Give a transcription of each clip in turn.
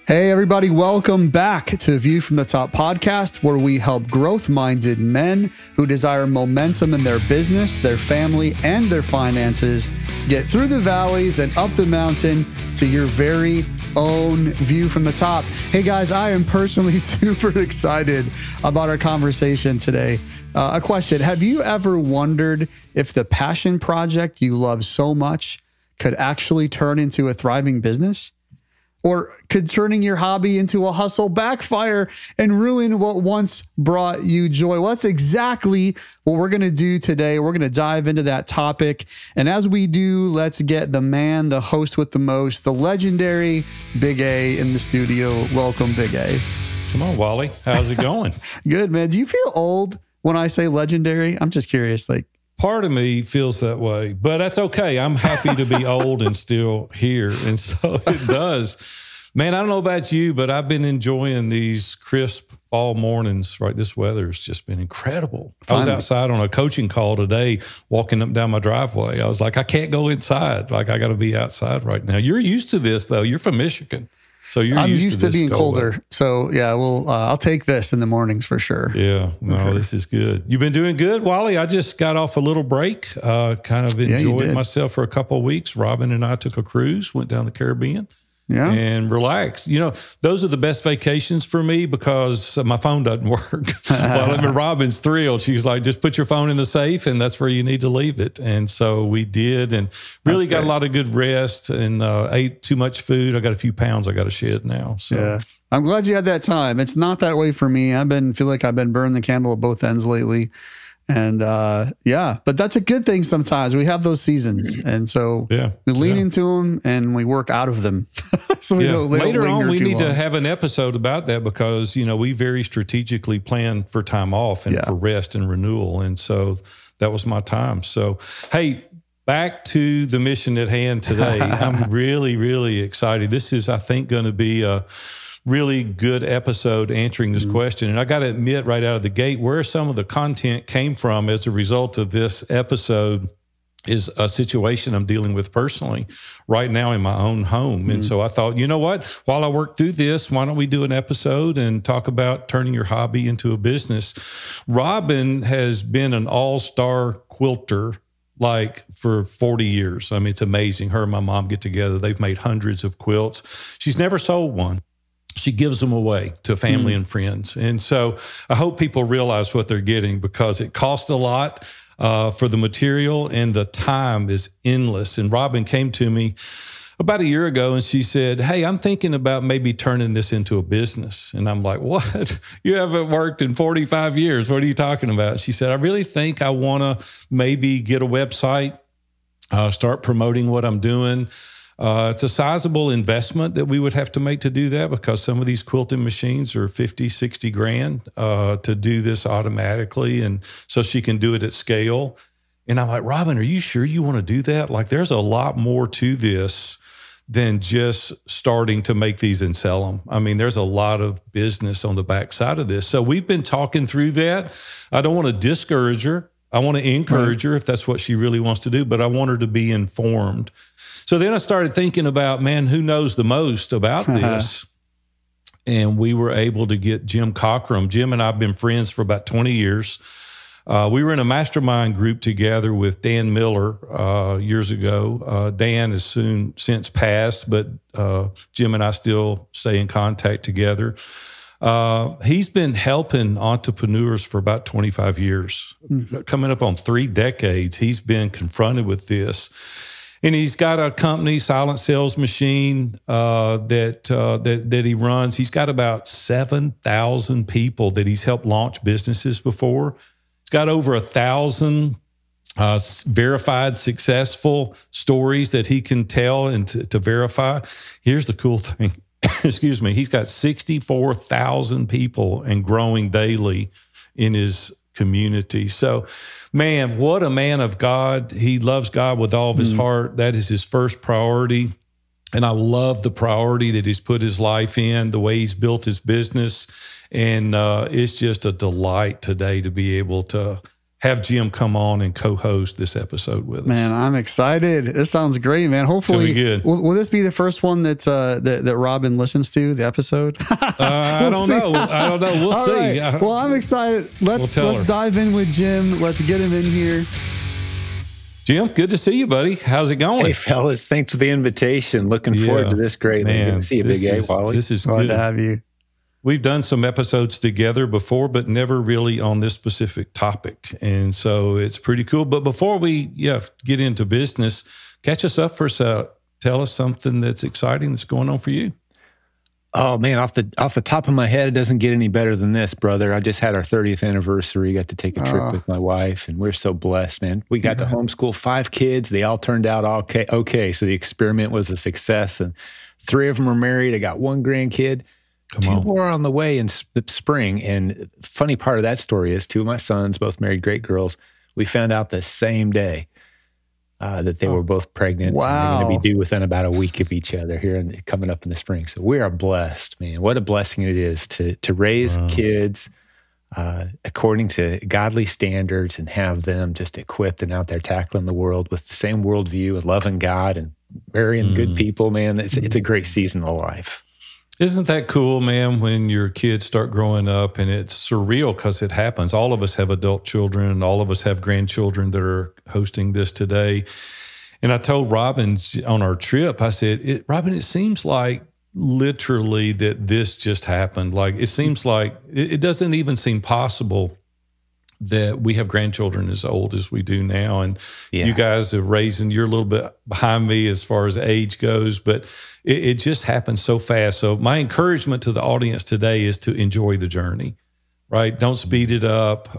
Hey, everybody, welcome back to View from the Top podcast, where we help growth-minded men who desire momentum in their business, their family, and their finances get through the valleys and up the mountain to your very own view from the top. Hey, guys, I am personally super excited about our conversation today. A question: have you ever wondered if the passion project you love so much could actually turn into a thriving business? Or could turning your hobby into a hustle backfire and ruin what once brought you joy? Well, that's exactly what we're going to do today. We're going to dive into that topic. And as we do, let's get the man, the host with the most, the legendary Big A in the studio. Welcome, Big A. Come on, Wally. How's it going? Good, man. Do you feel old when I say legendary? I'm just curious. Part of me feels that way, but that's okay. I'm happy to be old and still here. And so it does. Man, I don't know about you, but I've been enjoying these crisp fall mornings, right? This weather has just been incredible. Finally. I was outside on a coaching call today, walking up and down my driveway. I was like, I can't go inside. Like, I got to be outside right now. You're used to this, though. You're from Michigan. So I'm used to being colder. So yeah, I'll take this in the mornings for sure. Yeah, no, This is good. You've been doing good, Wally. I just got off a little break, kind of enjoyed myself for a couple of weeks. Robin and I took a cruise, went down the Caribbean. Yeah. And relax. You know, those are the best vacations for me because my phone doesn't work. Well, I mean, Robin's thrilled. She's like, just put your phone in the safe and that's where you need to leave it. And so we did and really got a lot of good rest and ate too much food. I got a few pounds I got to shed now. So yeah. I'm glad you had that time. It's not that way for me. Feel like I've been burning the candle at both ends lately. And but that's a good thing sometimes. We have those seasons. And so we lean into them and we work out of them. So later on, we need to have an episode about that because, you know, we very strategically plan for time off and for rest and renewal. And so that was my time. So, hey, back to the mission at hand today. I'm really, really excited. This is, I think, going to be a really good episode answering this question. And I got to admit right out of the gate, where some of the content came from as a result of this episode is a situation I'm dealing with personally right now in my own home. And so I thought, you know what, while I work through this, why don't we do an episode and talk about turning your hobby into a business? Robin has been an all-star quilter like for 40 years. I mean, it's amazing. Her and my mom get together. They've made hundreds of quilts. She's never sold one. She gives them away to family and friends. And so I hope people realize what they're getting because it costs a lot for the material and the time is endless. And Robin came to me about a year ago and she said, hey, I'm thinking about maybe turning this into a business. And I'm like, what? You haven't worked in 45 years. What are you talking about? She said, I really think I want to maybe get a website, start promoting what I'm doing. It's a sizable investment that we would have to make to do that because some of these quilting machines are 50, 60 grand to do this automatically. And so she can do it at scale. And I'm like, Robin, are you sure you want to do that? Like there's a lot more to this than just starting to make these and sell them. I mean, there's a lot of business on the backside of this. So we've been talking through that. I don't want to discourage her. I want to encourage her if that's what she really wants to do, but I want her to be informed. So then I started thinking about, man, who knows the most about this? And we were able to get Jim Cockrum. Jim and I have been friends for about 20 years. We were in a mastermind group together with Dan Miller years ago. Dan has since passed, but Jim and I still stay in contact together. He's been helping entrepreneurs for about 25 years, coming up on 3 decades. He's been confronted with this. And he's got a company, Silent Sales Machine, that he runs. He's got about 7,000 people that he's helped launch businesses before. He's got over 1,000 verified successful stories that he can tell and to verify. Here's the cool thing. Excuse me. He's got 64,000 people and growing daily in his community. So, man, what a man of God. He loves God with all of his heart. That is his first priority. And I love the priority that he's put his life in, the way he's built his business. And it's just a delight today to be able to have Jim come on and co-host this episode with us. Man, I'm excited. This sounds great, man. Hopefully, good. Will this be the first one that Robin listens to, the episode? I don't know. We'll see. Right. Well, I'm excited. Let's dive in with Jim. Let's get him in here. Jim, good to see you, buddy. How's it going? Hey, fellas. Thanks for the invitation. Looking forward to this greatly. Good to see you, Big A, Wally. This is glad good to have you. We've done some episodes together before, but never really on this specific topic. And so it's pretty cool. But before we get into business, catch us up for a sec. Tell us something that's exciting that's going on for you. Oh, man, off the top of my head, it doesn't get any better than this, brother. I just had our 30th anniversary. Got to take a trip with my wife, and we're so blessed, man. We got to homeschool 5 kids. They all turned out okay. So the experiment was a success, and 3 of them are married. I got 1 grandkid. 2 more on the way in the spring. And funny part of that story is 2 of my sons, both married great girls, we found out the same day that they were both pregnant. Wow. And they're going to be due within about a week of each other here and coming up in the spring. So we are blessed, man. What a blessing it is to raise kids according to godly standards and have them just equipped and out there tackling the world with the same worldview and loving God and marrying good people, man. It's a great season of life. Isn't that cool, man, when your kids start growing up, and it's surreal because it happens. All of us have adult children. All of us have grandchildren that are hosting this today. And I told Robin on our trip, I said, Robin, it seems like literally that this just happened. Like, it seems like it doesn't even seem possible that we have grandchildren as old as we do now. And you guys are raising, you're a little bit behind me as far as age goes, but it just happens so fast. So my encouragement to the audience today is to enjoy the journey, right? Don't speed it up.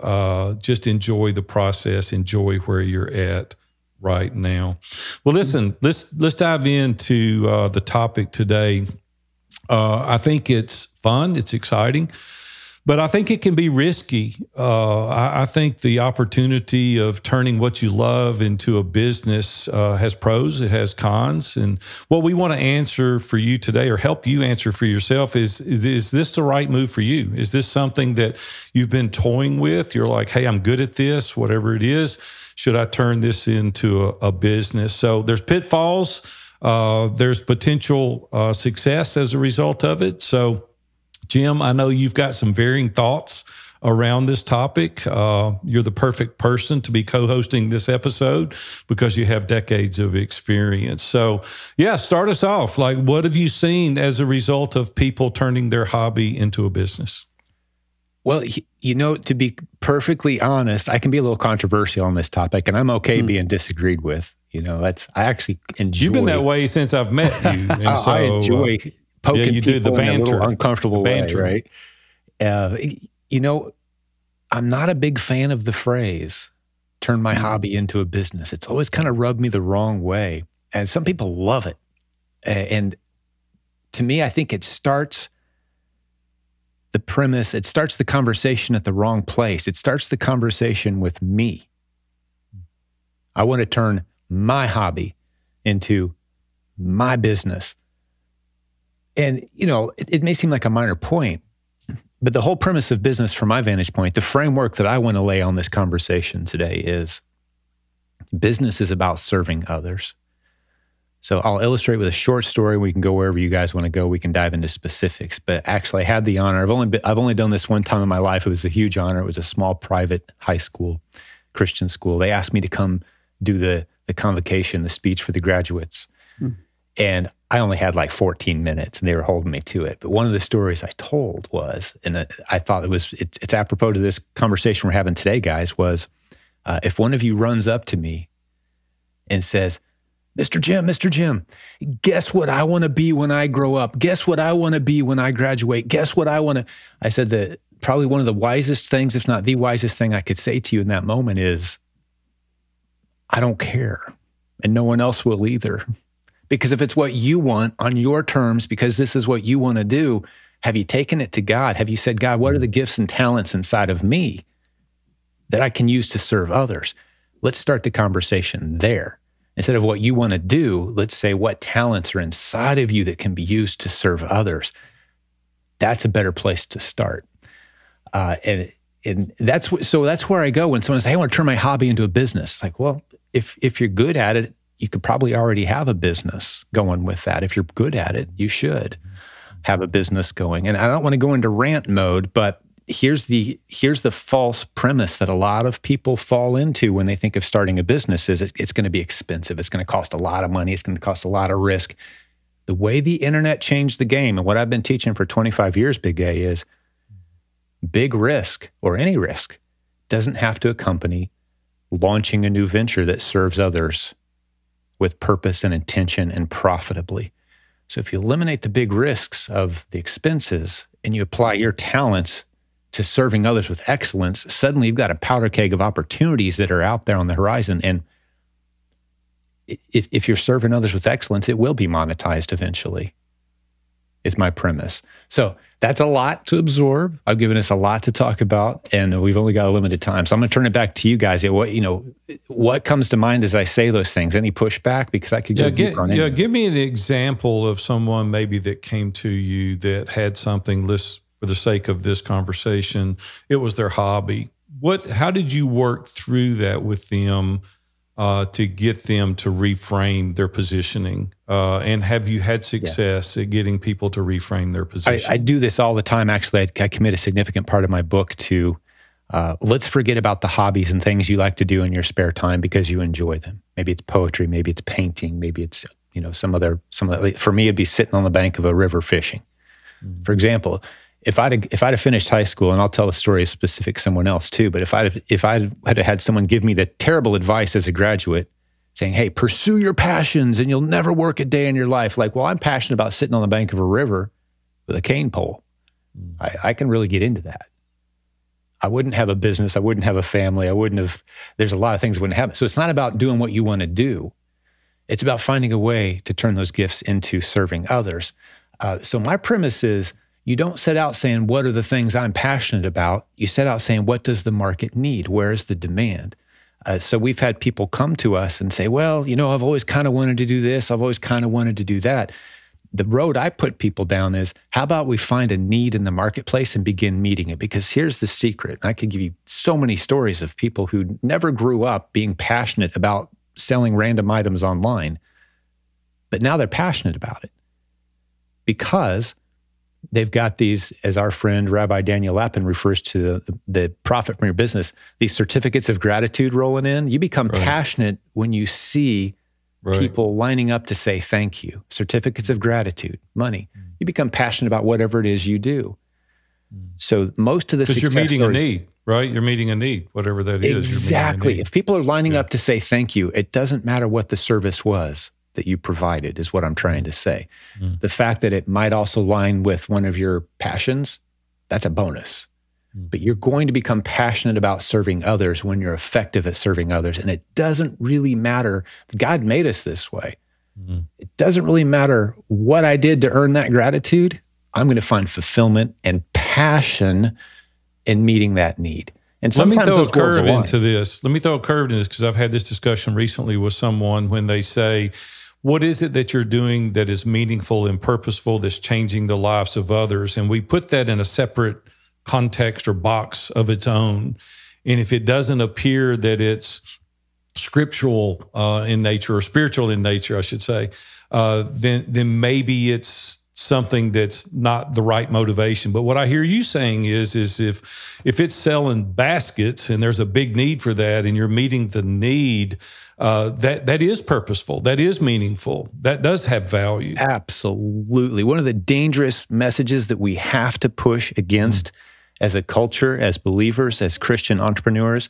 Just enjoy the process. Enjoy where you're at right now. Well, listen, let's dive into the topic today. I think it's fun. It's exciting. But I think it can be risky. I think the opportunity of turning what you love into a business has pros, it has cons. And what we want to answer for you today, or help you answer for yourself, is this the right move for you? Is this something that you've been toying with? You're like, hey, I'm good at this, whatever it is. Should I turn this into a business? So there's pitfalls. There's potential success as a result of it. So Jim, I know you've got some varying thoughts around this topic. You're the perfect person to be co-hosting this episode because you have decades of experience. So start us off. Like, what have you seen as a result of people turning their hobby into a business? Well, to be perfectly honest, I can be a little controversial on this topic, and I'm okay being disagreed with. I actually enjoy. You've been that way since I've met you. And so, I enjoy poking you do people the banter, in a little uncomfortable way, right? I'm not a big fan of the phrase, turn my hobby into a business. It's always kind of rubbed me the wrong way. And some people love it. And to me, I think it starts the premise, it starts the conversation at the wrong place. It starts the conversation with me. I want to turn my hobby into my business. And, it may seem like a minor point, but the whole premise of business from my vantage point, the framework that I want to lay on this conversation today is business is about serving others. So I'll illustrate with a short story. We can go wherever you guys want to go. We can dive into specifics. But actually, I had the honor. I've only done this one time in my life. It was a huge honor. It was a small private high school, Christian school. They asked me to come do the convocation, the speech for the graduates. And I only had like 14 minutes and they were holding me to it. But one of the stories I told was, and I thought it's apropos to this conversation we're having today, guys, was if one of you runs up to me and says, Mr. Jim, guess what I want to be when I grow up? Guess what I want to be when I graduate? Guess what I want to... I said that probably one of the wisest things, if not the wisest thing I could say to you in that moment is, I don't care. And no one else will either. Because if it's what you want on your terms, because this is what you want to do, have you taken it to God? Have you said, God, what are the gifts and talents inside of me that I can use to serve others? Let's start the conversation there. Instead of what you want to do, let's say what talents are inside of you that can be used to serve others. That's a better place to start. And And that's where I go when someone says, hey, I want to turn my hobby into a business. It's like, well, if you're good at it, you could probably already have a business going with that. If you're good at it, you should have a business going. And I don't want to go into rant mode, but here's the false premise that a lot of people fall into when they think of starting a business is it's going to be expensive. It's going to cost a lot of money. It's going to cost a lot of risk. The way the internet changed the game, and what I've been teaching for 25 years, Big A, is big risk, or any risk, doesn't have to accompany launching a new venture that serves others with purpose and intention and profitably. So if you eliminate the big risks of the expenses and you apply your talents to serving others with excellence, suddenly you've got a powder keg of opportunities that are out there on the horizon. And if you're serving others with excellence, it will be monetized eventually, is my premise. So that's a lot to absorb. I've given us a lot to talk about, and we've only got a limited time. So I'm going to turn it back to you guys. What comes to mind as I say those things? Any pushback? Because I could go deeper on it. Yeah, give me an example of someone maybe that came to you that had something, for the sake of this conversation, it was their hobby. How did you work through that with them to get them to reframe their positioning? And have you had success at getting people to reframe their position? I do this all the time. Actually, I commit a significant part of my book to let's forget about the hobbies and things you like to do in your spare time because you enjoy them. Maybe it's poetry, maybe it's painting, maybe it's some other. For me, it'd be sitting on the bank of a river fishing. Mm-hmm. For example, if I'd have finished high school, and I'll tell a story specific to someone else too, but if I had someone give me the terrible advice as a graduate saying, hey, pursue your passions and you'll never work a day in your life. Like, well, I'm passionate about sitting on the bank of a river with a cane pole. I can really get into that. I wouldn't have a business. I wouldn't have a family. There's a lot of things that wouldn't happen. So it's not about doing what you want to do. It's about finding a way to turn those gifts into serving others. So my premise is, you don't set out saying, what are the things I'm passionate about? You set out saying, what does the market need? Where is the demand? So we've had people come to us and say, well, I've always kind of wanted to do this. I've always kind of wanted to do that. The road I put people down is, how about we find a need in the marketplace and begin meeting it? Because here's the secret. I could give you so many stories of people who never grew up being passionate about selling random items online, but now they're passionate about it because they've got these, as our friend Rabbi Daniel Lapin refers to the profit from your business, these certificates of gratitude rolling in. You become passionate when you see people lining up to say thank you. Certificates of gratitude, money. You become passionate about whatever it is you do. So most of the success because you're meeting a need, right? You're meeting a need, whatever that is. Exactly. If people are lining up to say thank you, it doesn't matter what the service was that you provided, is what I'm trying to say. The fact that it might also line with one of your passions, that's a bonus. But you're going to become passionate about serving others when you're effective at serving others. And it doesn't really matter. God made us this way. It doesn't really matter what I did to earn that gratitude. I'm going to find fulfillment and passion in meeting that need. And let me throw a curve into this. Because I've had this discussion recently with someone when they say, what is it that you're doing that is meaningful and purposeful, that's changing the lives of others? And we put that in a separate context or box of its own. And if it doesn't appear that it's scriptural in nature, or spiritual in nature, I should say, then maybe it's something that's not the right motivation. But what I hear you saying is if it's selling baskets and there's a big need for that and you're meeting the need, that is purposeful, that is meaningful, that does have value. Absolutely. One of the dangerous messages that we have to push against as a culture, as believers, as Christian entrepreneurs,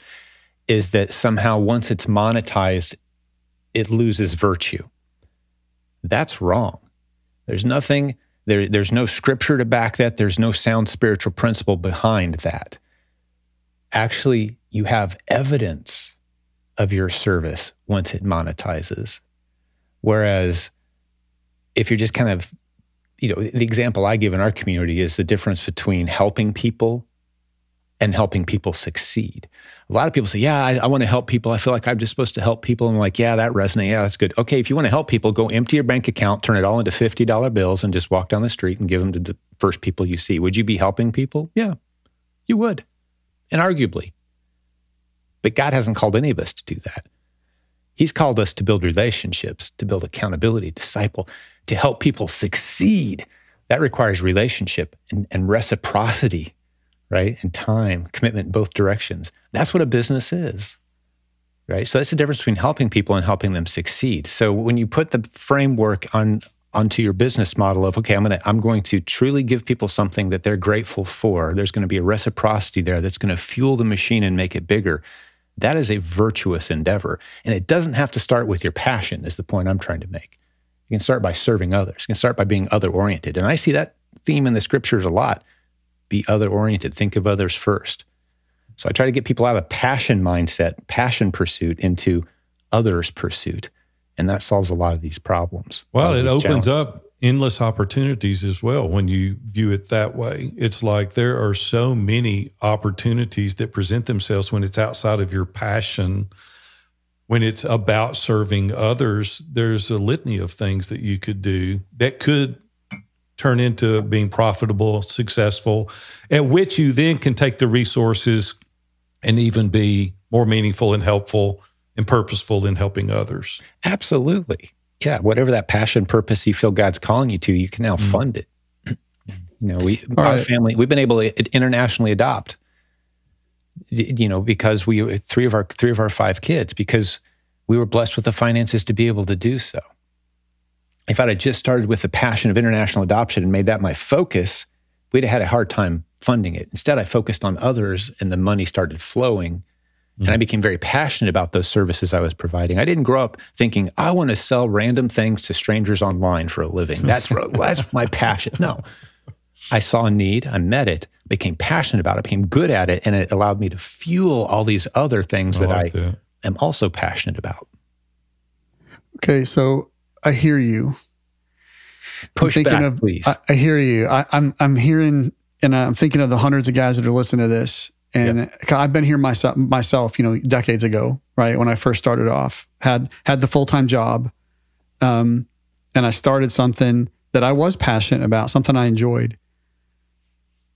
is that somehow once it's monetized, it loses virtue. That's wrong. There's nothing, there's no scripture to back that. There's no sound spiritual principle behind that. Actually, you have evidence of your service once it monetizes. Whereas if you're just kind of, the example I give in our community is the difference between helping people and helping people succeed. A lot of people say, yeah, I want to help people. I feel like I'm just supposed to help people. And I'm like, yeah, that resonates. Yeah, that's good. Okay, if you want to help people, go empty your bank account, turn it all into $50 bills, and just walk down the street and give them to the first people you see. Would you be helping people? Yeah, you would. inarguably. But God hasn't called any of us to do that. He's called us to build relationships, to build accountability, disciple, to help people succeed. That requires relationship and reciprocity, right? And time, commitment in both directions. That's what a business is, right? So that's the difference between helping people and helping them succeed. So when you put the framework onto your business model of, okay, I'm going to truly give people something that they're grateful for. There's going to be a reciprocity there that's going to fuel the machine and make it bigger. That is a virtuous endeavor. And it doesn't have to start with your passion, is the point I'm trying to make. You can start by serving others. You can start by being other-oriented. And I see that theme in the scriptures a lot. Be other-oriented. Think of others first. So I try to get people out of passion mindset, passion pursuit, into others pursuit. And that solves a lot of these problems. Well, it opens up endless opportunities as well when you view it that way. It's like there are so many opportunities that present themselves when it's outside of your passion. When it's about serving others, there's a litany of things that you could do that could turn into being profitable, successful, at which you then can take the resources and even be more meaningful and helpful and purposeful in helping others. Absolutely. Yeah, whatever that passion, purpose you feel God's calling you to, you can now fund it. Our family, we've been able to internationally adopt, because we three of our 5 kids, because we were blessed with the finances to be able to do so. If I'd have just started with the passion of international adoption and made that my focus, we'd have had a hard time funding it. Instead, I focused on others and the money started flowing. And I became very passionate about those services I was providing. I didn't grow up thinking, I want to sell random things to strangers online for a living. That's my passion. No. I saw a need, I met it, became passionate about it, became good at it, and it allowed me to fuel all these other things that I am also passionate about. Okay, so I hear you. Push back, please. I hear you. I'm hearing, and I'm thinking of the hundreds of guys that are listening to this. And I've been here myself, decades ago, right? When I first started off, had the full-time job. And I started something that I was passionate about, something I enjoyed.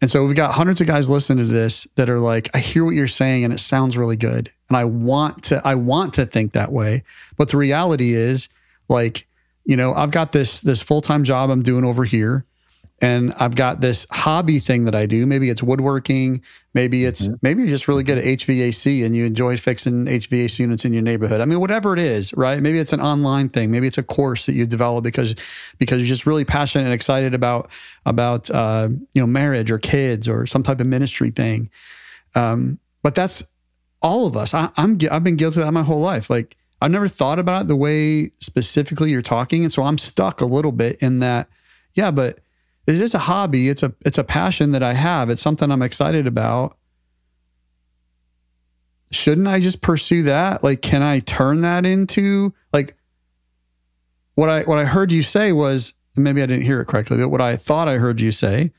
And so we've got hundreds of guys listening to this that are like, I hear what you're saying and it sounds really good. And I want to think that way. But the reality is, like, I've got this full-time job I'm doing over here. And I've got this hobby thing that I do. Maybe it's woodworking. Maybe you're just really good at HVAC and you enjoy fixing HVAC units in your neighborhood. I mean, whatever it is, right? Maybe it's an online thing. Maybe it's a course that you develop because you're just really passionate and excited about marriage or kids or some type of ministry thing. But that's all of us. I've been guilty of that my whole life. Like, I've never thought about it the way specifically you're talking, and so I'm stuck a little bit in that. Yeah, but it is a hobby. It's a passion that I have. It's something I'm excited about. Shouldn't I just pursue that? Like, can I turn that into, like, what I heard you say was, maybe I didn't hear it correctly, but what I thought I heard you say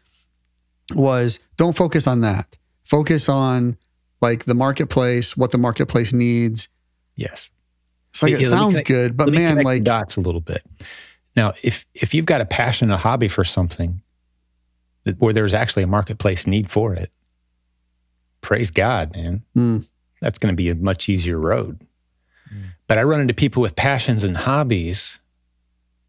was, don't focus on that. Focus on, like, the marketplace, what the marketplace needs. Yes. It's like, it sounds good, but man, like, dots a little bit. Now, if you've got a passion, a hobby for something where there's actually a marketplace need for it, praise God, man. That's going to be a much easier road. But I run into people with passions and hobbies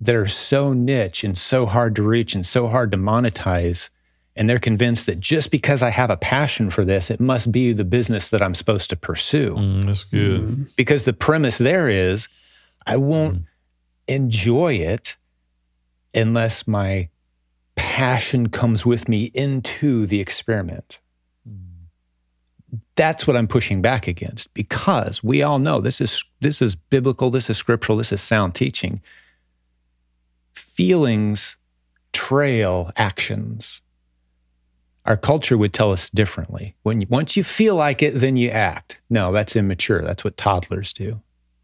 that are so niche and so hard to reach and so hard to monetize. And they're convinced that just because I have a passion for this, it must be the business that I'm supposed to pursue. That's good. Because the premise there is, I won't enjoy it unless my passion comes with me into the experiment. That's what I'm pushing back against, because we all know this is biblical, this is scriptural, this is sound teaching. Feelings trail actions. Our culture would tell us differently. Once you feel like it, then you act. No, that's immature. That's what toddlers do.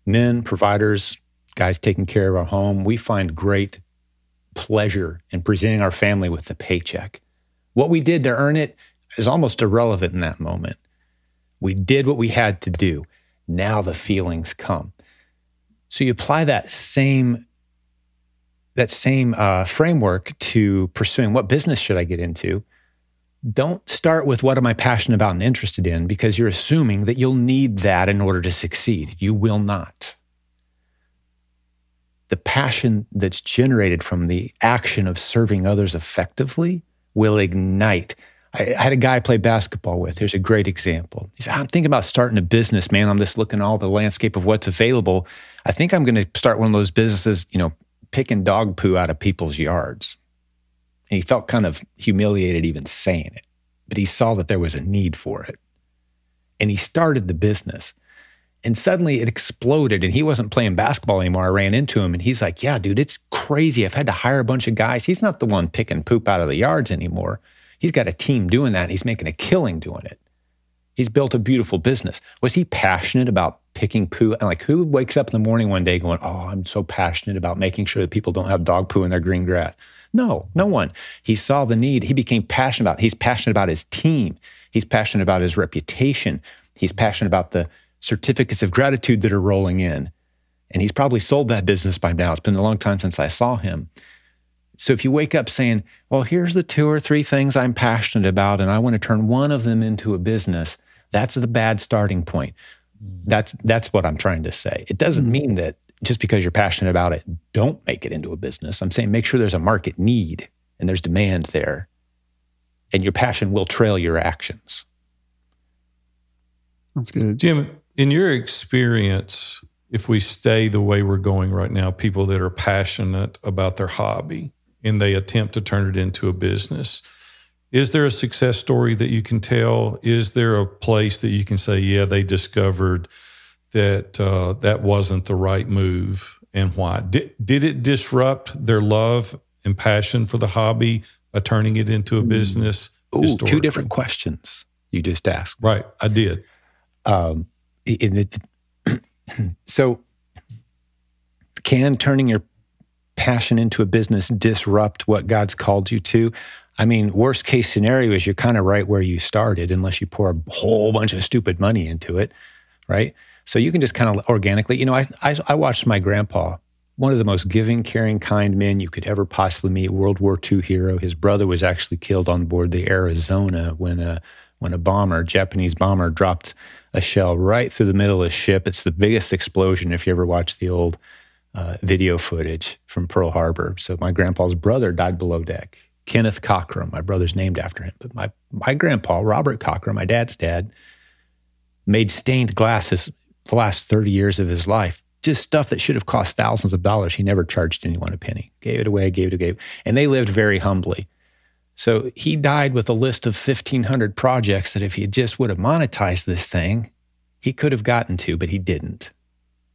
Men, providers, guys taking care of our home, we find great pleasure in presenting our family with the paycheck. What we did to earn it is almost irrelevant in that moment. We did what we had to do. Now the feelings come. So you apply that same framework to pursuing what business should I get into. don't start with what am I passionate about and interested in, because you're assuming that you'll need that in order to succeed. You will not. The passion that's generated from the action of serving others effectively will ignite. I had a guy I play basketball with. Here's a great example. He said, I'm thinking about starting a business, man. I'm just looking at all the landscape of what's available. I think I'm going to start one of those businesses, picking dog poo out of people's yards. And he felt kind of humiliated even saying it, but he saw that there was a need for it. And he started the business. And suddenly it exploded, and he wasn't playing basketball anymore. I ran into him, and he's like, yeah, dude, it's crazy. I've had to hire a bunch of guys. He's not the one picking poop out of the yards anymore. He's got a team doing that. He's making a killing doing it. He's built a beautiful business. Was he passionate about picking poo? And who wakes up in the morning one day going, oh, I'm so passionate about making sure that people don't have dog poo in their green grass? No one. He saw the need. He became passionate about it. He's passionate about his team. He's passionate about his reputation. He's passionate about the certificates of gratitude that are rolling in. And he's probably sold that business by now. It's been a long time since I saw him. So if you wake up saying, well, here's the 2 or 3 things I'm passionate about, and I want to turn one of them into a business, that's the bad starting point. That's what I'm trying to say. It doesn't mean that just because you're passionate about it, don't make it into a business. I'm saying make sure there's a market need and there's demand there, and your passion will trail your actions. That's good. Jim, in your experience, if we stay the way we're going right now, people that are passionate about their hobby and they attempt to turn it into a business, is there a success story that you can tell? Is there a place that you can say, yeah, they discovered that that wasn't the right move, and why? Did it disrupt their love and passion for the hobby by turning it into a business? Ooh, 2 different questions you just asked. Right, I did. So can turning your passion into a business disrupt what God's called you to? I mean, worst case scenario is you're kind of right where you started, unless you pour a whole bunch of stupid money into it, right? So you can just kind of organically, I watched my grandpa, one of the most giving, caring, kind men you could ever possibly meet, World War II hero. His brother was actually killed on board the Arizona when a Japanese bomber dropped a shell right through the middle of the ship. It's the biggest explosion if you ever watch the old video footage from Pearl Harbor. So my grandpa's brother died below deck. Kenneth Cockrum, my brother's named after him. But my grandpa, Robert Cockrum, my dad's dad, made stained glasses the last 30 years of his life. Just stuff that should have cost thousands of dollars. He never charged anyone a penny. Gave it away. And they lived very humbly. So he died with a list of 1,500 projects that if he just would have monetized this thing, he could have gotten to, but he didn't.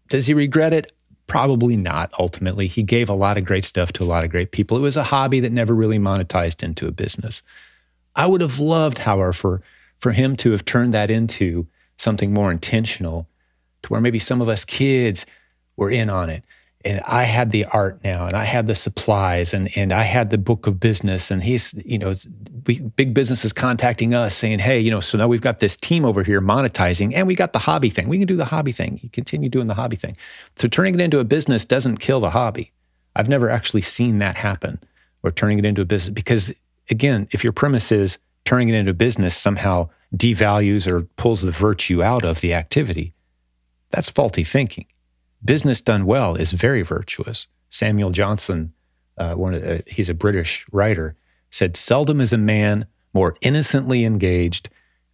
Does he regret it? Probably not, ultimately. He gave a lot of great stuff to a lot of great people. It was a hobby that never really monetized into a business. I would have loved, however, for him to have turned that into something more intentional, to where maybe some of us kids were in on it. And I had the art now, and I had the supplies, and I had the book of business. And he's, big businesses contacting us saying, hey, so now we've got this team over here monetizing, and we got the hobby thing. We can do the hobby thing. You continue doing the hobby thing. So turning it into a business doesn't kill the hobby. I've never actually seen that happen, or turning it into a business. Because again, if your premise is turning it into a business somehow devalues or pulls the virtue out of the activity, that's faulty thinking. Business done well is very virtuous. Samuel Johnson, he's a British writer, said, seldom is a man more innocently engaged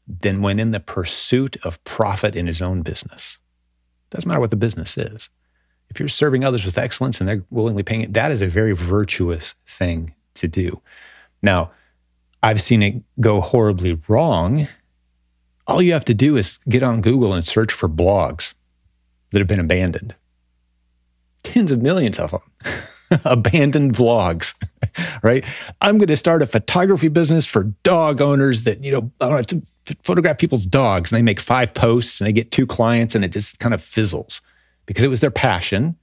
than when in the pursuit of profit in his own business. Doesn't matter what the business is. If you're serving others with excellence and they're willingly paying it, that is a very virtuous thing to do. Now, I've seen it go horribly wrong. All you have to do is get on Google and search for blogs that have been abandoned. Tens of millions of them. Abandoned blogs, right? I'm going to start a photography business for dog owners that, I don't have to photograph people's dogs. And they make 5 posts and they get 2 clients and it just kind of fizzles because it was their passion.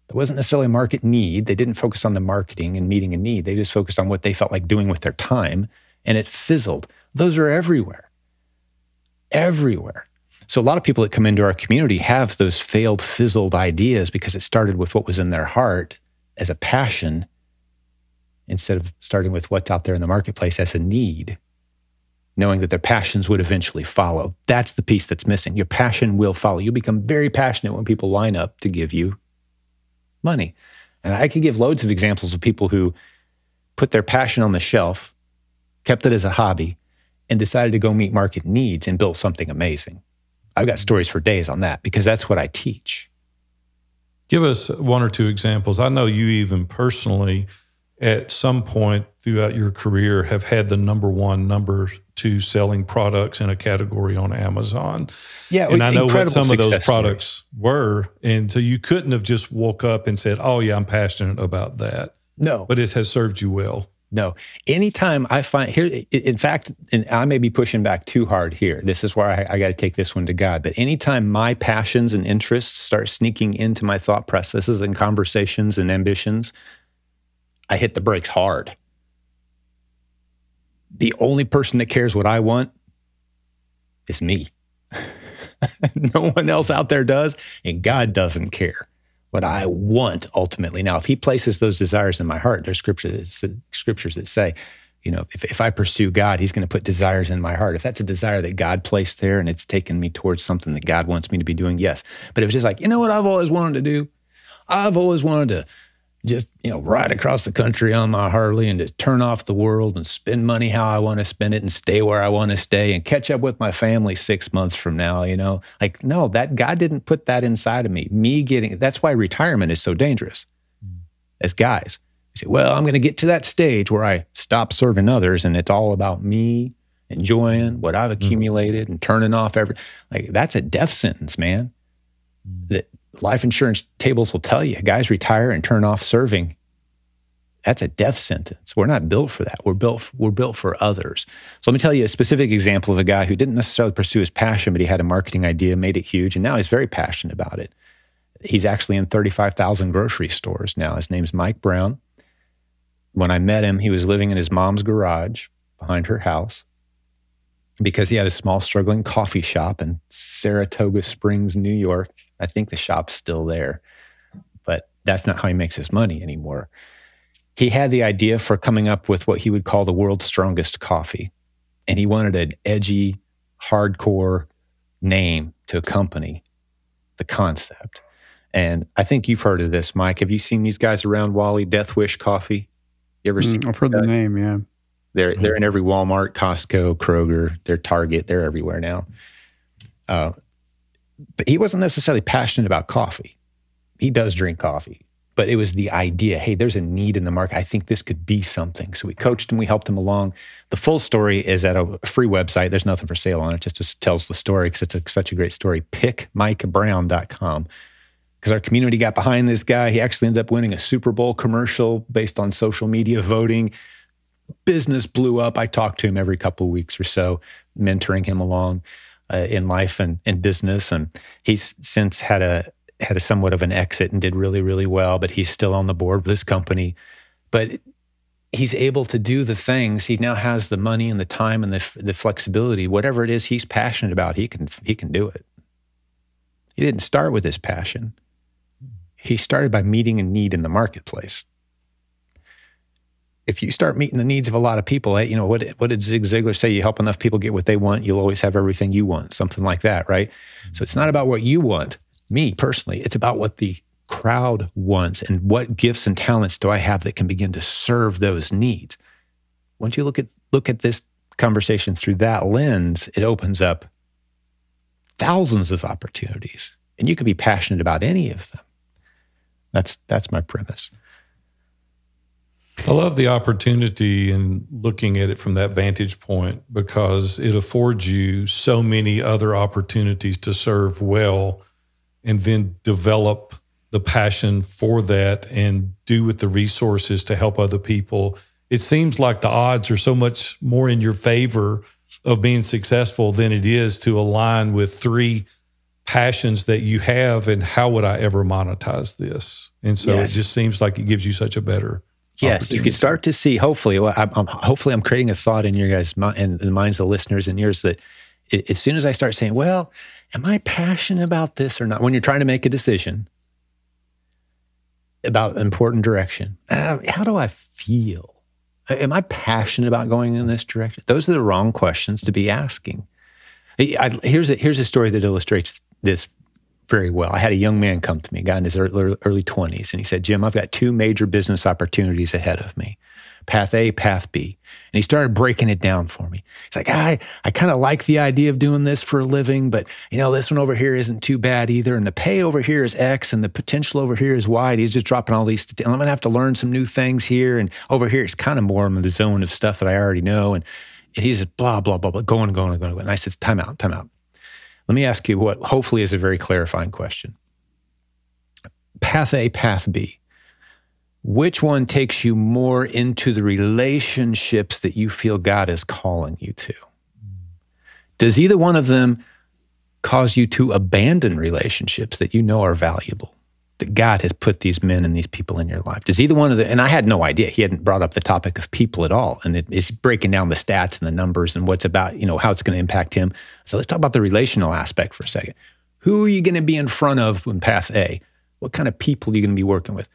It wasn't necessarily a market need. They didn't focus on the marketing and meeting a need. They just focused on what they felt like doing with their time, and it fizzled. Those are everywhere. Everywhere. So a lot of people that come into our community have those failed, fizzled ideas because it started with what was in their heart as a passion instead of starting with what's out there in the marketplace as a need. knowing that their passions would eventually follow. That's the piece that's missing. Your passion will follow. You'll become very passionate when people line up to give you money. And I could give loads of examples of people who put their passion on the shelf, kept it as a hobby, and decided to go meet market needs and built something amazing. I've got stories for days on that because that's what I teach. Give us one or two examples. I know you even personally, at some point throughout your career, have had the number 1, number 2 selling products in a category on Amazon. Yeah, and I know what some of those products were. And so you couldn't have just woke up and said, oh yeah, I'm passionate about that. No. But it has served you well. No. Anytime I find here, in fact, and I may be pushing back too hard here. This is where I got to take this one to God. But anytime my passions and interests start sneaking into my thought processes and conversations and ambitions, I hit the brakes hard. The only person that cares what I want is me. No one else out there does, and God doesn't care what I want ultimately. Now, if he places those desires in my heart, there's scriptures that say, you know, if I pursue God, he's going to put desires in my heart. If that's a desire that God placed there and it's taken me towards something that God wants me to be doing, yes. But if it's just like, you know what I've always wanted to do? I've always wanted to just, you know, ride across the country on my Harley and just turn off the world and spend money how I want to spend it and stay where I want to stay and catch up with my family 6 months from now, you know? Like, no, that God didn't put that inside of me. That's why retirement is so dangerous. As guys, you say, well, I'm going to get to that stage where I stop serving others and it's all about me enjoying what I've accumulated and turning off like, that's a death sentence, man. That life insurance tables will tell you, guys retire and turn off serving. That's a death sentence. We're not built for that. We're built for others. So let me tell you a specific example of a guy who didn't necessarily pursue his passion, but he had a marketing idea, made it huge, and now he's very passionate about it. He's actually in 35,000 grocery stores now. His name's Mike Brown. When I met him, he was living in his mom's garage behind her house because he had a small, struggling coffee shop in Saratoga Springs, New York. I think the shop's still there, but that's not how he makes his money anymore. He had the idea for coming up with what he would call the world's strongest coffee. And he wanted an edgy, hardcore name to accompany the concept. And I think you've heard of this, Mike. Have you seen these guys around, Wally? Death Wish Coffee? You ever seen? I've heard the name, yeah. They're in every Walmart, Costco, Kroger, they're Target, they're everywhere now. But he wasn't necessarily passionate about coffee. He does drink coffee, but it was the idea, hey, there's a need in the market. I think this could be something. So we coached him, we helped him along. The full story is at a free website. There's nothing for sale on it. Just tells the story because it's such a great story. pickmikebrown.com. Because our community got behind this guy. He actually ended up winning a Super Bowl commercial based on social media voting. Business blew up. I talk to him every couple of weeks or so, mentoring him along in life and business. And he's since had a somewhat of an exit and did really, really well, but he's still on the board with his company. But he's able to do the things. He now has the money and the time and the flexibility. Whatever it is he's passionate about, he can do it. He didn't start with his passion. He started by meeting a need in the marketplace. If you start meeting the needs of a lot of people, you know, what did Zig Ziglar say? You help enough people get what they want, you'll always have everything you want, something like that, right? So it's not about what you want, me personally, it's about what the crowd wants and what gifts and talents do I have that can begin to serve those needs. Once you look at this conversation through that lens, it opens up thousands of opportunities, and you can be passionate about any of them. That's my premise. I love the opportunity and looking at it from that vantage point because it affords you so many other opportunities to serve well and then develop the passion for that and do with the resources to help other people. It seems like the odds are so much more in your favor of being successful than it is to align with 3 passions that you have and how would I ever monetize this? And so It just seems like it gives you such a better Yes, you can start to see, hopefully, I'm creating a thought in your guys' and the minds of the listeners and yours that as soon as I start saying, well, am I passionate about this or not? When you're trying to make a decision about an important direction, how do I feel? Am I passionate about going in this direction? Those are the wrong questions to be asking. Here's a story that illustrates this very well. I had a young man come to me, a guy in his early 20s, and he said, Jim, I've got 2 major business opportunities ahead of me, path A, path B. And he started breaking it down for me. He's like, I kind of like the idea of doing this for a living, but this one over here isn't too bad either. And the pay over here is X and the potential over here is Y. And he's just dropping all these, I'm going to have to learn some new things here. And over here, it's kind of more in the zone of stuff that I already know. And he's just blah, blah, blah, blah, going. And I said, time out. Let me ask you what hopefully is a very clarifying question. Path A, path B. Which one takes you more into the relationships that you feel God is calling you to? Does either one of them cause you to abandon relationships that you know are valuable, that God has put these men and these people in your life? Does either one of them, and I had no idea, he hadn't brought up the topic of people at all, and it's breaking down the stats and the numbers and what's about, how it's going to impact him. So let's talk about the relational aspect for a second. Who are you going to be in front of in path A? What kind of people are you going to be working with?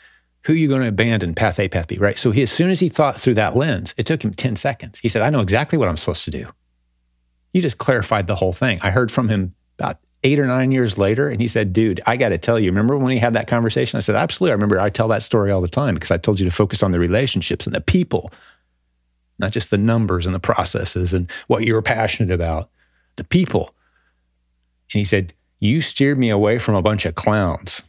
Who are you going to abandon, path A, path B, right? So as soon as he thought through that lens, it took him 10 seconds. He said, I know exactly what I'm supposed to do. You just clarified the whole thing. I heard from him about 8 or 9 years later, and he said, dude, I got to tell you, remember when he had that conversation? I said, absolutely. I remember I tell that story all the time because I told you to focus on the relationships and the people, not just the numbers and the processes and what you were passionate about, the people. And he said, you steered me away from a bunch of clowns.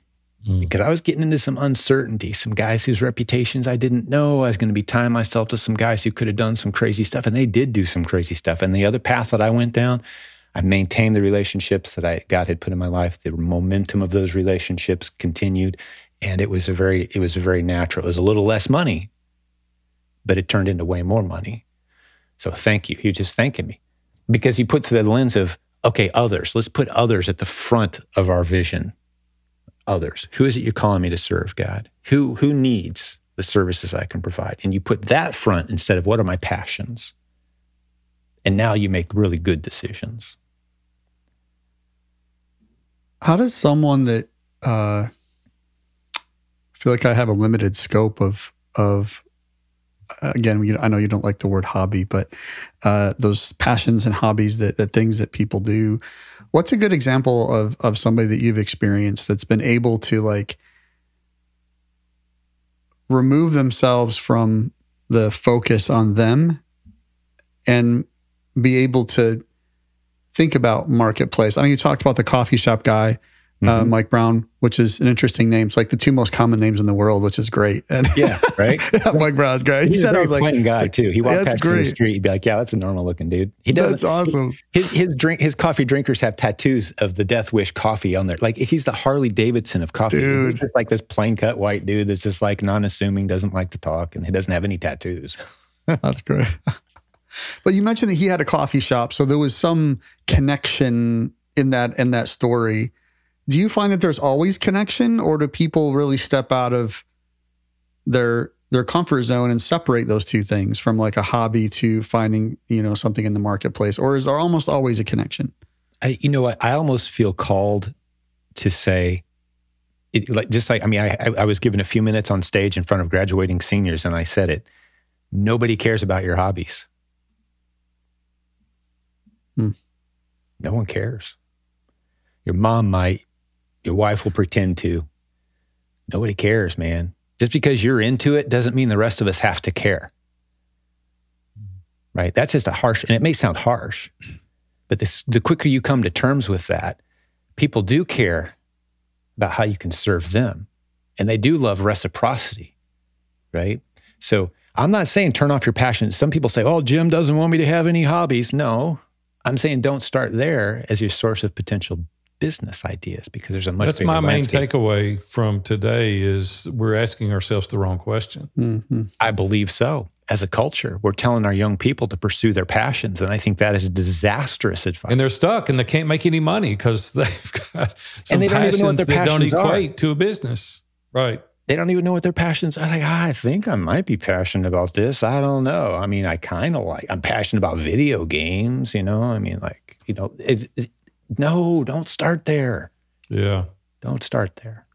Because I was getting into some uncertainty, some guys whose reputations I didn't know. I was going to be tying myself to some guys who could have done some crazy stuff, and they did do some crazy stuff. And the other path that I went down, I maintained the relationships that God had put in my life. The momentum of those relationships continued, and it was a very natural. It was a little less money, but it turned into way more money. So thank you. He was just thanking me because he put through the lens of, okay, others. Let's put others at the front of our vision. Others. Who is it you're calling me to serve, God? Who needs the services I can provide? And you put that front instead of what are my passions? And now you make really good decisions. How does someone that I feel like I have a limited scope of again, I know you don't like the word hobby, but those passions and hobbies, that things that people do. What's a good example of somebody that you've experienced that's been able to remove themselves from the focus on them and be able to think about marketplace? I mean, you talked about the coffee shop guy, Mike Brown, which is an interesting name. It's like the 2 most common names in the world, which is great. And yeah, right? Yeah, Mike Brown's great. He's a very plain guy too. He walked past you in the street, he'd be like, yeah, that's a normal looking dude. He does. That's awesome. His coffee drinkers have tattoos of the Death Wish coffee on there. Like he's the Harley Davidson of coffee. Dude. He's just like this plain cut white dude that's just like non-assuming, doesn't like to talk, and he doesn't have any tattoos. That's great. But you mentioned that he had a coffee shop, so there was some connection in that story. Do you find that there's always connection, or do people really step out of their comfort zone and separate those two things from like a hobby to finding, something in the marketplace? Or is there almost always a connection? You know what? I almost feel called to say, I was given a few minutes on stage in front of graduating seniors, and I said it. Nobody cares about your hobbies. No one cares. Your mom might. Your wife will pretend to. Nobody cares, man. Just because you're into it doesn't mean the rest of us have to care. Right? That's just and it may sound harsh, but the quicker you come to terms with that, people do care about how you can serve them. And they do love reciprocity, right? So I'm not saying turn off your passion. Some people say, oh, Jim doesn't want me to have any hobbies. No, I'm saying don't start there as your source of potential business ideas, because there's a much That's bigger my main landscape. takeaway from today is we're asking ourselves the wrong question. Mm-hmm. I believe so. As a culture, we're telling our young people to pursue their passions, and I think that is disastrous advice. And they're stuck and they can't make any money because they've got some they don't even know what passions their that don't passions are. equate to a business. Right. They don't even know what their passions are. Like, I think I might be passionate about this. I don't know. I mean, I'm passionate about video games, no, don't start there. Yeah. Don't start there.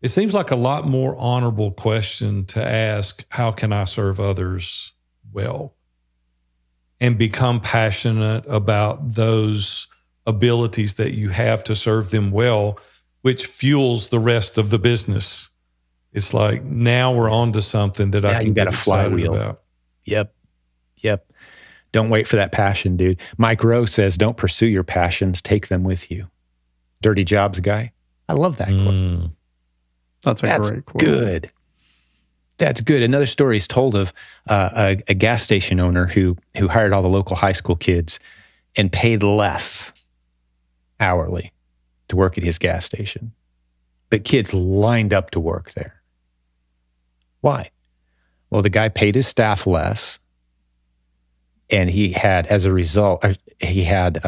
It seems like a lot more honorable question to ask, how can I serve others well and become passionate about those abilities that you have to serve them well, which fuels the rest of the business. It's like, now we're on to something that I can get excited about. Yep. Don't wait for that passion, dude. Mike Rowe says, don't pursue your passions, take them with you. Dirty Jobs guy. I love that quote. That's a great quote. Good. That's good. Another story is told of a gas station owner who hired all the local high school kids and paid less hourly to work at his gas station. But kids lined up to work there. Why? Well, the guy paid his staff less, and he had, as a result, he had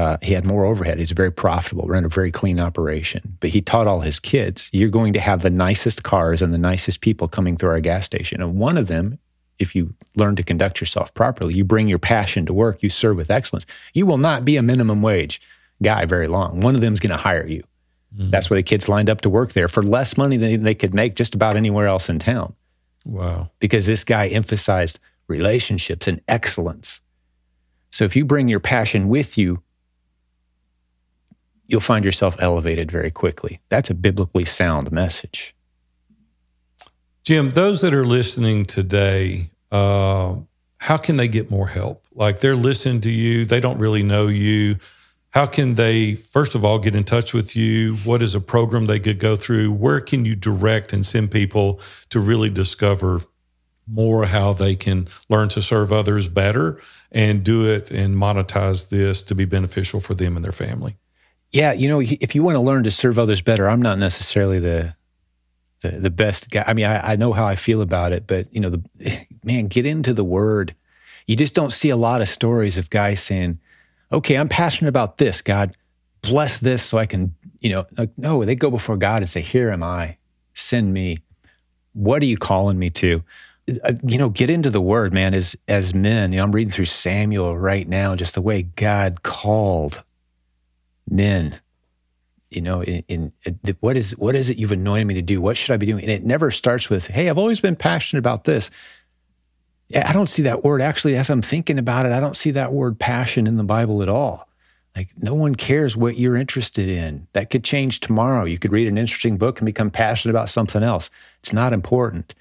more overhead. He's very profitable, ran a very clean operation. But he taught all his kids, you're going to have the nicest cars and the nicest people coming through our gas station. And one of them, if you learn to conduct yourself properly, you bring your passion to work, you serve with excellence, you will not be a minimum wage guy very long. One of them is going to hire you. Mm-hmm. That's why the kids lined up to work there for less money than they could make just about anywhere else in town. Wow. Because this guy emphasized relationships and excellence. So if you bring your passion with you, you'll find yourself elevated very quickly. That's a biblically sound message. Jim, those that are listening today, how can they get more help? Like, they're listening to you, they don't really know you. How can they, first of all, get in touch with you? What is a program they could go through? Where can you direct and send people to really discover more how they can learn to serve others better and do it and monetize this to be beneficial for them and their family? Yeah, if you want to learn to serve others better, I'm not necessarily the best guy. I mean, I know how I feel about it, but get into the Word. You just don't see a lot of stories of guys saying, okay, I'm passionate about this, God, bless this so I can, no, they go before God and say, here am I, send me. What are you calling me to? Get into the Word, man. As men, I'm reading through Samuel right now, just the way God called men. What is it you've anointed me to do? What should I be doing? And it never starts with, hey, I've always been passionate about this. I don't see that word, actually, as I'm thinking about it, I don't see that word passion in the Bible at all. Like, no one cares what you're interested in. That could change tomorrow. You could read an interesting book and become passionate about something else. It's not important.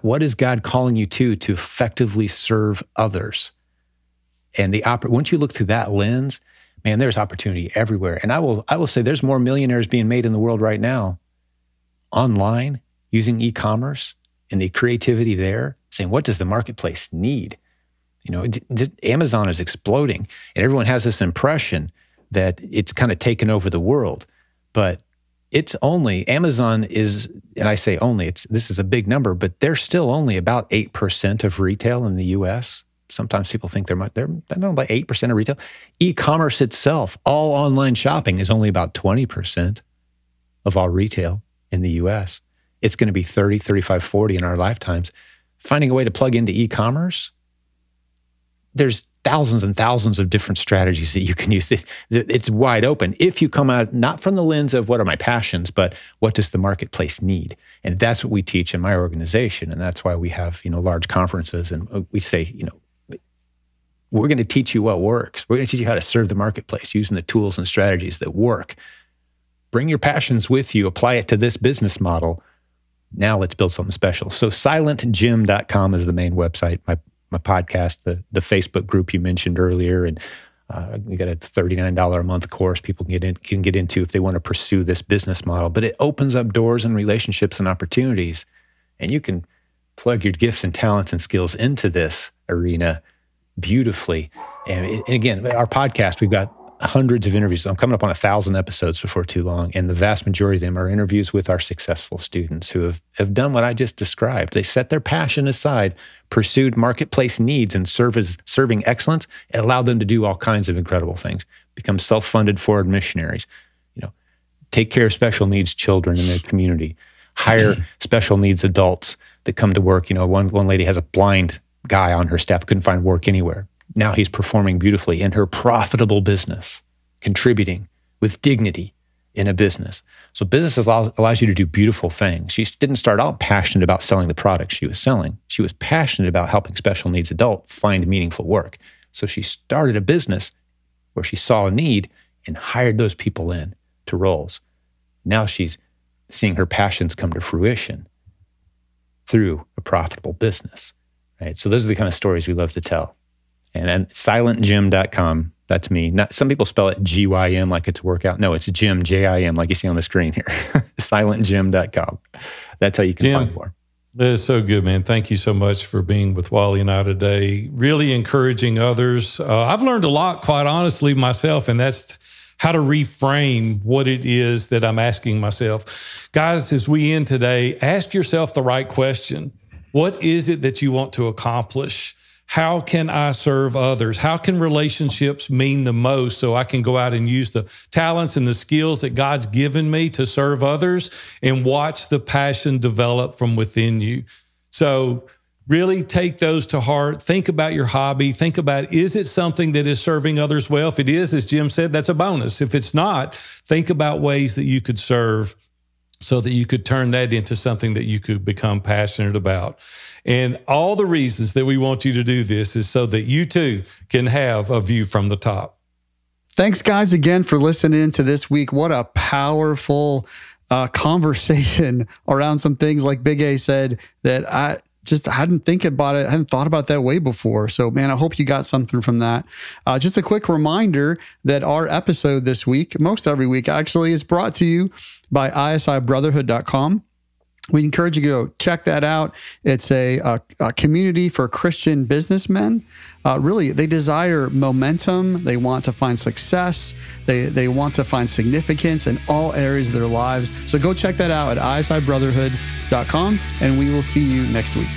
What is God calling you to effectively serve others? And once you look through that lens, man, there's opportunity everywhere. And I will say there's more millionaires being made in the world right now online, using e-commerce and the creativity there, saying, what does the marketplace need? Amazon is exploding, and everyone has this impression that it's kind of taken over the world. But Amazon is, and I say only, this is a big number, but they're still only about 8% of retail in the U.S. Sometimes people think they're about 8% of retail. E-commerce itself, all online shopping, is only about 20% of all retail in the U.S. It's going to be 30, 35, 40 in our lifetimes. Finding a way to plug into e-commerce, there's thousands and thousands of different strategies that you can use. It's wide open if you come out not from the lens of what are my passions, but what does the marketplace need? And that's what we teach in my organization. And that's why we have, large conferences, and we say, we're going to teach you what works. We're going to teach you how to serve the marketplace using the tools and strategies that work. Bring your passions with you, apply it to this business model. Now let's build something special. So silentjim.com is the main website. My podcast, the Facebook group you mentioned earlier, and we got a $39 a month course people can get into if they want to pursue this business model. But it opens up doors and relationships and opportunities, and you can plug your gifts and talents and skills into this arena beautifully. And again, our podcast, we've got hundreds of interviews. I'm coming up on 1,000 episodes before too long, and the vast majority of them are interviews with our successful students who have done what I just described. They set their passion aside, pursued marketplace needs, and serving excellence. It allowed them to do all kinds of incredible things, become self-funded forward missionaries, take care of special needs children in their community, hire special needs adults that come to work. One lady has a blind guy on her staff, couldn't find work anywhere. Now he's performing beautifully in her profitable business, contributing with dignity in a business. So business allows you to do beautiful things. She didn't start out passionate about selling the product she was selling. She was passionate about helping special needs adults find meaningful work. So she started a business where she saw a need and hired those people in to roles. Now she's seeing her passions come to fruition through a profitable business, right? So those are the kind of stories we love to tell. And silentjim.com, that's me. Some people spell it GYM like it's a workout. No, it's Jim, J-I-M, like you see on the screen here. silentjim.com. That's how you can find more. That is so good, man. Thank you so much for being with Wally and I today. Really encouraging others. I've learned a lot, quite honestly, myself, and that's how to reframe what it is that I'm asking myself. Guys, as we end today, ask yourself the right question. What is it that you want to accomplish? How can I serve others? How can relationships mean the most so I can go out and use the talents and the skills that God's given me to serve others and watch the passion develop from within you? So really take those to heart. Think about your hobby. Think about, is it something that is serving others well? If it is, as Jim said, that's a bonus. If it's not, think about ways that you could serve so that you could turn that into something that you could become passionate about. And all the reasons that we want you to do this is so that you too can have a view from the top. Thanks, guys, again for listening to this week. What a powerful conversation around some things, like Big A said, that I hadn't think about it. I hadn't thought about that way before. So, man, I hope you got something from that. Just a quick reminder that our episode this week, most every week actually, is brought to you by isibrotherhood.com. We encourage you to go check that out. It's a community for Christian businessmen. Really, they desire momentum. They want to find success. They want to find significance in all areas of their lives. So go check that out at isibrotherhood.com, and we will see you next week.